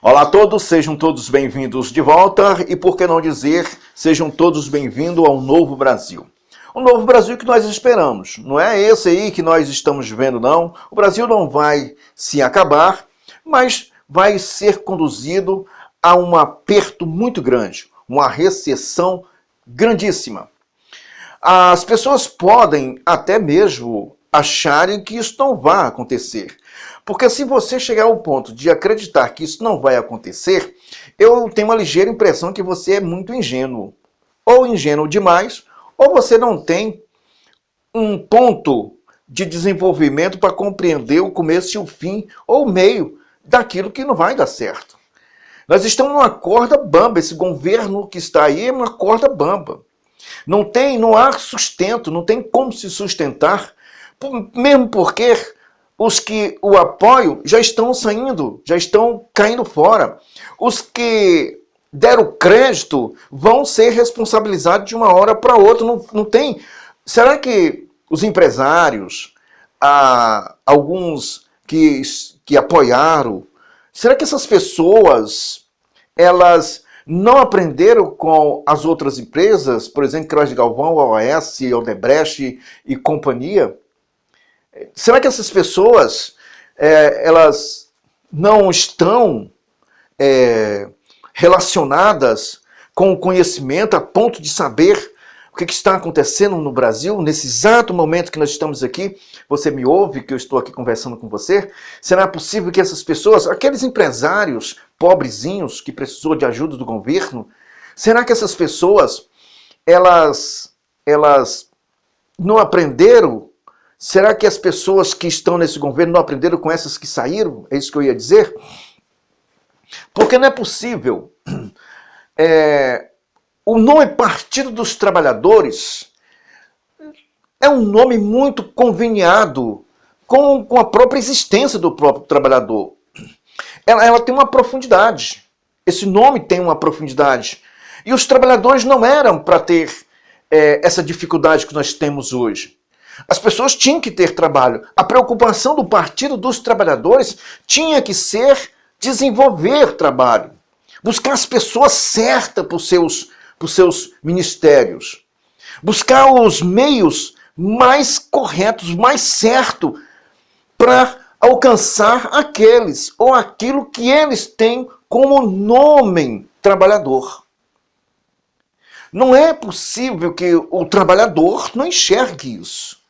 Olá a todos, sejam todos bem-vindos de volta e, por que não dizer, sejam todos bem-vindos ao novo Brasil. O novo Brasil que nós esperamos, não é esse aí que nós estamos vendo, não. O Brasil não vai se acabar, mas vai ser conduzido a um aperto muito grande, uma recessão grandíssima. As pessoas podem até mesmo acharem que isso não vai acontecer. Porque se você chegar ao ponto de acreditar que isso não vai acontecer, eu tenho uma ligeira impressão que você é muito ingênuo. Ou ingênuo demais, ou você não tem um ponto de desenvolvimento para compreender o começo e o fim, ou o meio daquilo que não vai dar certo. Nós estamos numa corda bamba, esse governo que está aí é uma corda bamba. Não há sustento, não tem como se sustentar, mesmo porque os que o apoiam já estão saindo, já estão caindo fora. Os que deram crédito vão ser responsabilizados de uma hora para outra. Não tem. Será que os empresários, alguns que apoiaram, será que essas pessoas, elas não aprenderam com as outras empresas, por exemplo, Creus Galvão, OAS, Odebrecht e companhia? Será que essas pessoas, elas não estão relacionadas com o conhecimento a ponto de saber o que está acontecendo no Brasil, nesse exato momento que nós estamos aqui? Você me ouve, que eu estou aqui conversando com você? Será possível que essas pessoas, aqueles empresários pobrezinhos que precisou de ajuda do governo, será que essas pessoas, elas não aprenderam? Será que as pessoas que estão nesse governo não aprenderam com essas que saíram? É isso que eu ia dizer? Porque não é possível. O nome Partido dos Trabalhadores é um nome muito conveniado com a própria existência do próprio trabalhador. Ela tem uma profundidade. Esse nome tem uma profundidade. E os trabalhadores não eram para ter essa dificuldade que nós temos hoje. As pessoas tinham que ter trabalho. A preocupação do Partido dos Trabalhadores tinha que ser desenvolver trabalho. Buscar as pessoas certas para os seus ministérios. Buscar os meios mais corretos, mais certos, para alcançar aqueles ou aquilo que eles têm como nome trabalhador. Não é possível que o trabalhador não enxergue isso.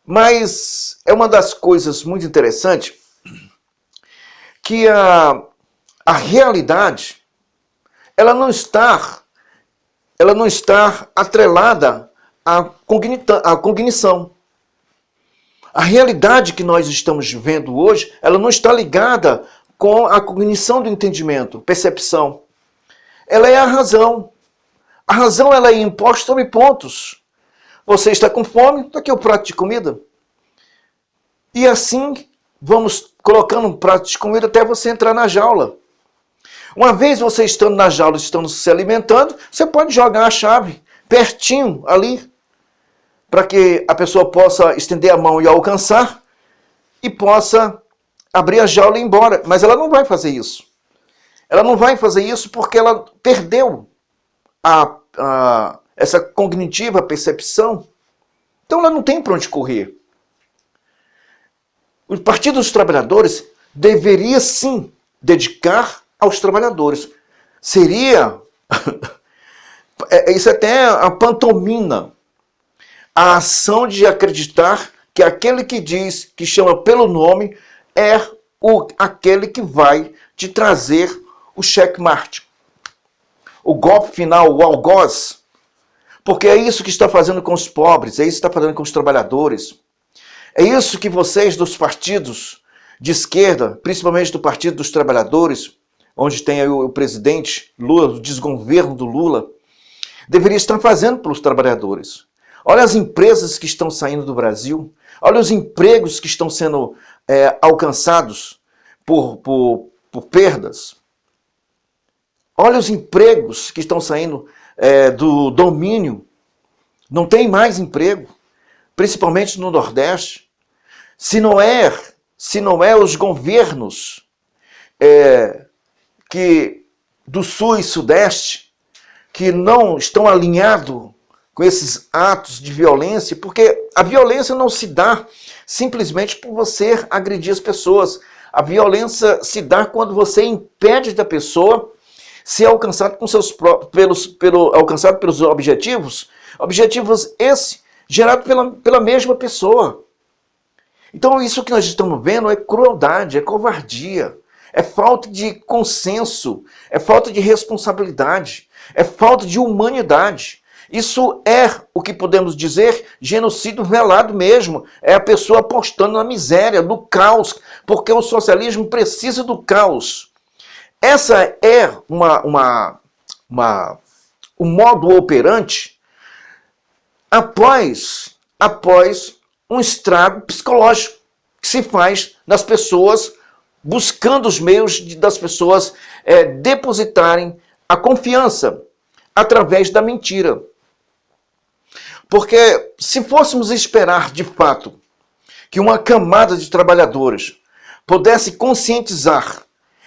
Mas é uma das coisas muito interessantes que a realidade ela não está atrelada à cognição. A realidade que nós estamos vivendo hoje, ela não está ligada com a cognição do entendimento, percepção. Ela é a razão. A razão ela é imposta sobre pontos. Você está com fome, está aqui o prato de comida. E assim vamos colocando um prato de comida até você entrar na jaula. Uma vez você estando na jaula, estando se alimentando, você pode jogar a chave pertinho ali, para que a pessoa possa estender a mão e alcançar, e possa abrir a jaula e ir embora. Mas ela não vai fazer isso. Ela não vai fazer isso porque ela perdeu essa cognitiva percepção. Então ela não tem para onde correr. O Partido dos Trabalhadores deveria sim dedicar aos trabalhadores. Seria isso até a pantomima, a ação de acreditar que aquele que diz, que chama pelo nome, é aquele que vai te trazer o checkmate, o golpe final, o algoz. Porque é isso que está fazendo com os pobres, é isso que está fazendo com os trabalhadores. É isso que vocês dos partidos de esquerda, principalmente do Partido dos Trabalhadores, onde tem aí o presidente Lula, o desgoverno do Lula, deveria estar fazendo pelos trabalhadores. Olha as empresas que estão saindo do Brasil, olha os empregos que estão sendo alcançados por perdas. Olha os empregos que estão saindo do domínio. Não tem mais emprego, principalmente no Nordeste. Se não é os governos que do sul e sudeste, que não estão alinhados com esses atos de violência, porque a violência não se dá simplesmente por você agredir as pessoas. A violência se dá quando você impede da pessoa ser alcançado com alcançado pelos objetivos esse gerado pela mesma pessoa. Então isso que nós estamos vendo é crueldade, é covardia, é falta de consenso, é falta de responsabilidade, é falta de humanidade. Isso é o que podemos dizer genocídio velado mesmo. É a pessoa apostando na miséria, no caos, porque o socialismo precisa do caos. Essa é um modo operante após um estrago psicológico que se faz nas pessoas, buscando os meios das pessoas depositarem a confiança através da mentira. Porque se fôssemos esperar, de fato, que uma camada de trabalhadores pudesse conscientizar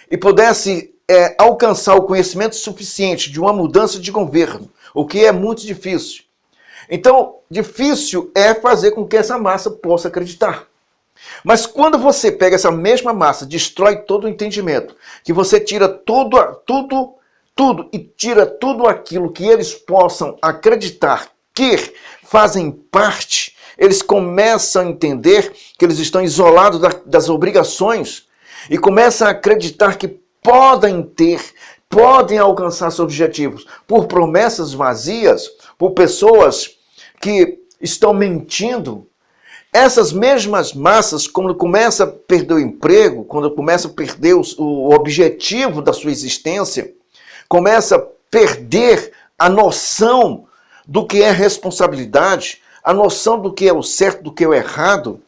e pudesse alcançar o conhecimento suficiente de uma mudança de governo, o que é muito difícil. Então, difícil é fazer com que essa massa possa acreditar. Mas quando você pega essa mesma massa, destrói todo o entendimento, que você tira tudo e tira tudo aquilo que eles possam acreditar que fazem parte, eles começam a entender que eles estão isolados das obrigações e começam a acreditar que podem alcançar seus objetivos por promessas vazias, por pessoas que estão mentindo. Essas mesmas massas, quando começam a perder o emprego, quando começam a perder o objetivo da sua existência, começam a perder a noção do que é responsabilidade, a noção do que é o certo, do que é o errado,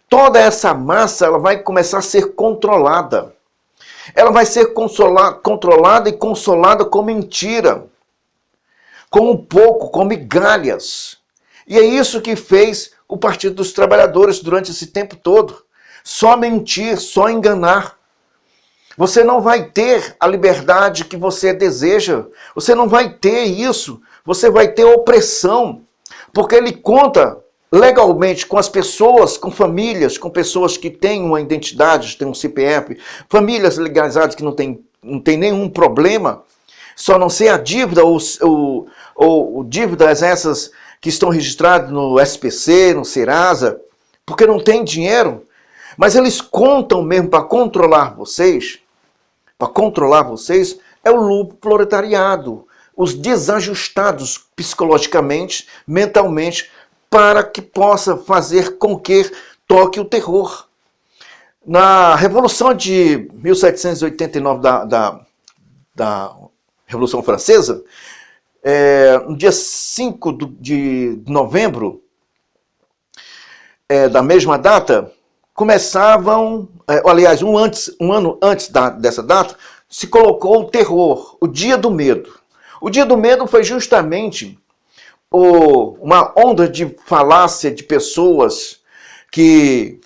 toda essa massa ela vai começar a ser controlada. Ela vai ser controlada e consolada com mentira, com um pouco, com migalhas. E é isso que fez o Partido dos Trabalhadores durante esse tempo todo. Só mentir, só enganar. Você não vai ter a liberdade que você deseja. Você não vai ter isso. Você vai ter opressão. Porque ele conta legalmente com as pessoas, com famílias, com pessoas que têm uma identidade, têm um CPF, famílias legalizadas que não tem nenhum problema, só não ser a dívida ou dívidas essas que estão registradas no SPC, no Serasa, porque não tem dinheiro. Mas eles contam mesmo para controlar vocês, é o lucro proletariado, os desajustados psicologicamente, mentalmente, para que possa fazer com que toque o terror. Na Revolução de 1789 da Revolução Francesa, no dia 5 de novembro da mesma data, começavam, aliás, um ano antes dessa data, se colocou o terror, o Dia do Medo. O Dia do Medo foi justamente uma onda de falácia de pessoas que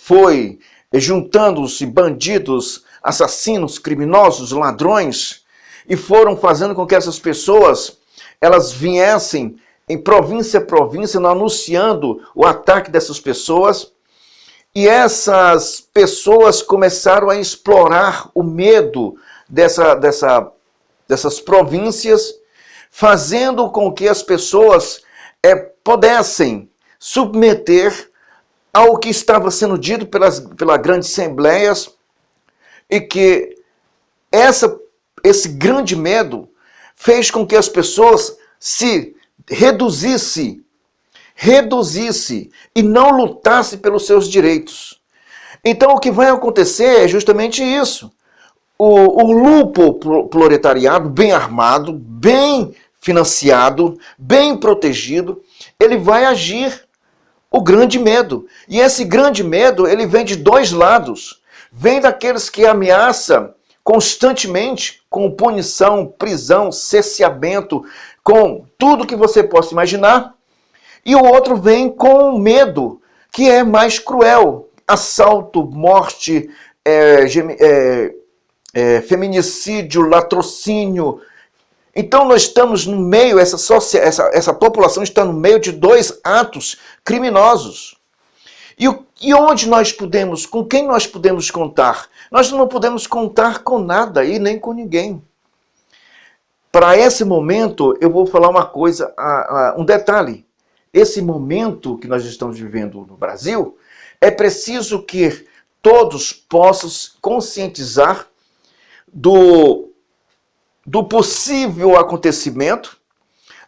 foi juntando-se bandidos, assassinos, criminosos, ladrões, e foram fazendo com que essas pessoas elas viessem em província a província, anunciando o ataque dessas pessoas. E essas pessoas começaram a explorar o medo dessas províncias, fazendo com que as pessoas pudessem submeter ao que estava sendo dito pelas grandes assembleias, e que esse grande medo fez com que as pessoas se reduzissem e não lutassem pelos seus direitos. Então o que vai acontecer é justamente isso. O lupo proletariado, bem armado, bem financiado, bem protegido, ele vai agir o grande medo. E esse grande medo, ele vem de dois lados. Vem daqueles que ameaçam constantemente com punição, prisão, cerceamento, com tudo que você possa imaginar. E o outro vem com medo, que é mais cruel. Assalto, morte, feminicídio, latrocínio. Então nós estamos no meio, essa população está no meio de dois atos criminosos. E onde nós podemos, com quem nós podemos contar? Nós não podemos contar com nada e nem com ninguém. Para esse momento, eu vou falar uma coisa, um detalhe. Esse momento que nós estamos vivendo no Brasil, é preciso que todos possam conscientizar do possível acontecimento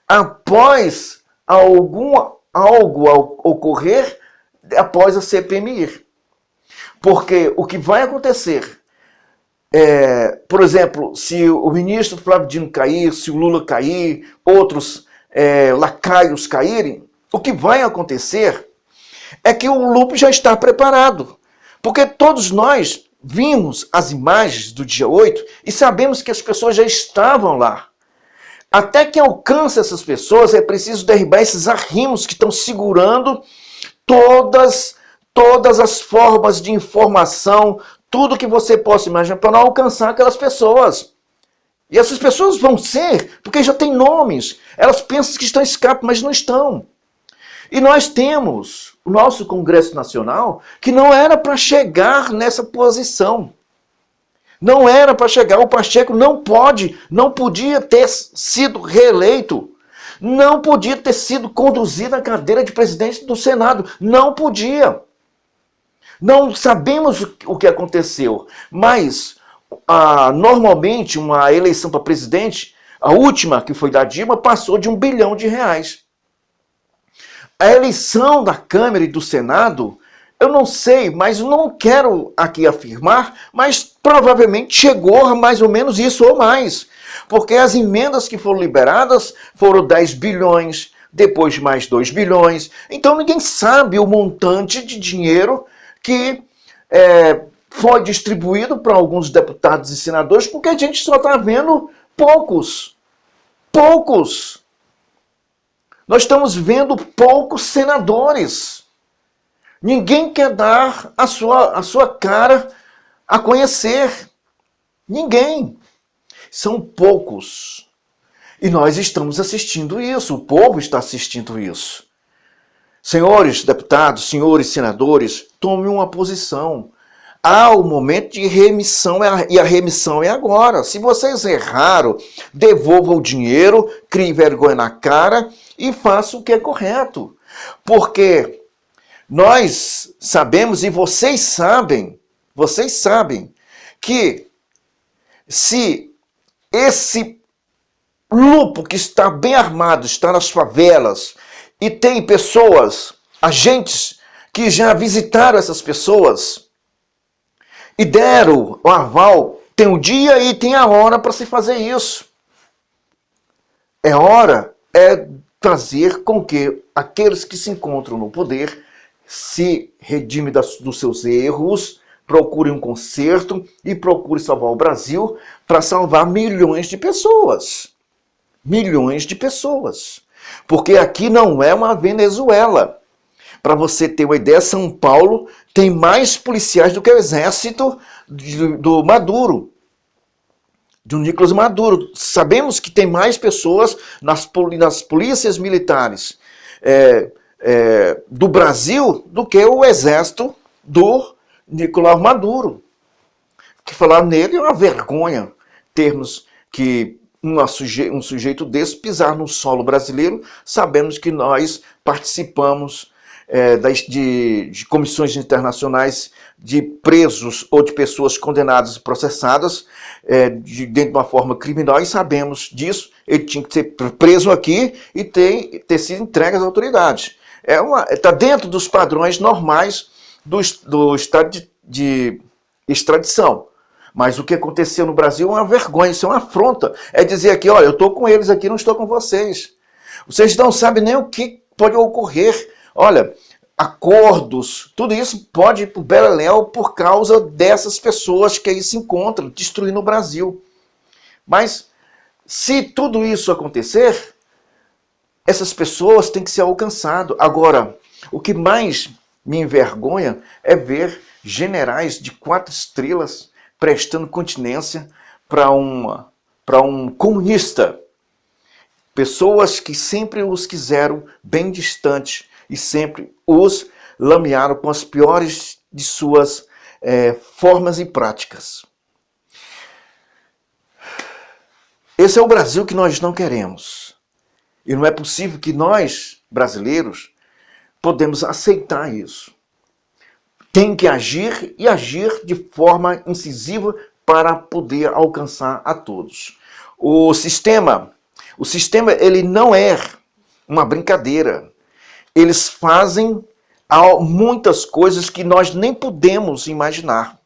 após algo ocorrer após a CPMI. Porque o que vai acontecer, por exemplo, se o ministro Flávio Dino cair, se o Lula cair, outros lacaios caírem, o que vai acontecer é que o Lupe já está preparado. Porque todos nós vimos as imagens do dia 8 e sabemos que as pessoas já estavam lá. Até que alcance essas pessoas, é preciso derribar esses arrimos que estão segurando todas as formas de informação, tudo que você possa imaginar para não alcançar aquelas pessoas. E essas pessoas vão ser, porque já tem nomes. Elas pensam que estão em escape, mas não estão. E nós temos o nosso Congresso Nacional, que não era para chegar nessa posição. Não era para chegar. O Pacheco não podia ter sido reeleito. Não podia ter sido conduzido à cadeira de presidente do Senado. Não podia. Não sabemos o que aconteceu. Mas, normalmente, uma eleição para presidente, a última, que foi da Dilma, passou de R$1 bilhão. A eleição da Câmara e do Senado, eu não sei, mas não quero aqui afirmar, mas provavelmente chegou a mais ou menos isso ou mais. Porque as emendas que foram liberadas foram 10 bilhões, depois mais 2 bilhões. Então ninguém sabe o montante de dinheiro que foi distribuído para alguns deputados e senadores, porque a gente só está vendo poucos. Poucos. Nós estamos vendo poucos senadores. Ninguém quer dar a sua cara a conhecer. Ninguém. São poucos. E nós estamos assistindo isso. O povo está assistindo isso. Senhores deputados, senhores senadores, tomem uma posição. Há o momento de remissão e a remissão é agora. Se vocês erraram, devolvam o dinheiro, criem vergonha na cara e façam o que é correto. Porque nós sabemos e vocês sabem que se esse grupo que está bem armado, está nas favelas e tem pessoas, agentes que já visitaram essas pessoas e deram o aval, tem o dia e tem a hora para se fazer isso. É fazer com que aqueles que se encontram no poder se redimem dos seus erros, procurem um conserto e procurem salvar o Brasil para salvar milhões de pessoas. Milhões de pessoas. Porque aqui não é uma Venezuela. Para você ter uma ideia, São Paulo tem mais policiais do que o exército do Maduro, do Nicolás Maduro. Sabemos que tem mais pessoas nas polícias militares do Brasil do que o exército do Nicolás Maduro. Que falar nele é uma vergonha termos que um sujeito desse pisar no solo brasileiro. Sabemos que nós participamos de comissões internacionais de presos ou de pessoas condenadas e processadas dentro de uma forma criminal, e sabemos disso. Ele tinha que ser preso aqui e ter sido entregue às autoridades. Está dentro dos padrões normais do estado de extradição. Mas o que aconteceu no Brasil é uma vergonha, isso é uma afronta. É dizer aqui, olha, eu estou com eles aqui, não estou com vocês. Vocês não sabem nem o que pode ocorrer. Olha, acordos, tudo isso pode ir para o beleléu por causa dessas pessoas que aí se encontram, destruindo o Brasil. Mas, se tudo isso acontecer, essas pessoas têm que ser alcançadas. Agora, o que mais me envergonha é ver generais de 4 estrelas prestando continência para um comunista. Pessoas que sempre os quiseram bem distantes e sempre os lamearam com as piores de suas formas e práticas. Esse é o Brasil que nós não queremos. E não é possível que nós, brasileiros, podemos aceitar isso. Tem que agir e agir de forma incisiva para poder alcançar a todos. O sistema ele não é uma brincadeira. Eles fazem muitas coisas que nós nem podemos imaginar.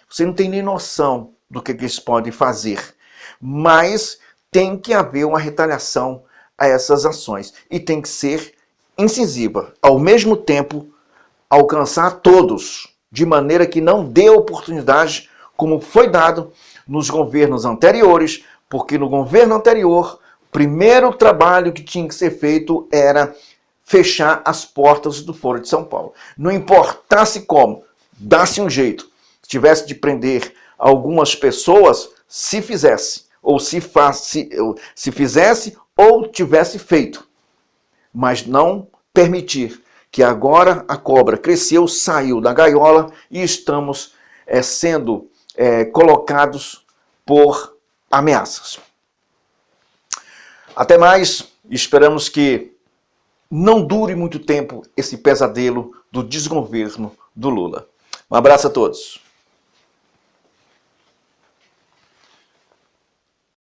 Você não tem nem noção do que eles podem fazer. Mas tem que haver uma retaliação a essas ações. E tem que ser incisiva. Ao mesmo tempo, alcançar todos, de maneira que não dê oportunidade, como foi dado nos governos anteriores, porque no governo anterior, o primeiro trabalho que tinha que ser feito era fechar as portas do Foro de São Paulo. Não importasse como, dá-se um jeito. Se tivesse de prender algumas pessoas, se fizesse, ou se fizesse, ou tivesse feito. Mas não permitir que agora a cobra cresceu, saiu da gaiola e estamos sendo colocados por ameaças. Até mais, esperamos que não dure muito tempo esse pesadelo do desgoverno do Lula. Um abraço a todos.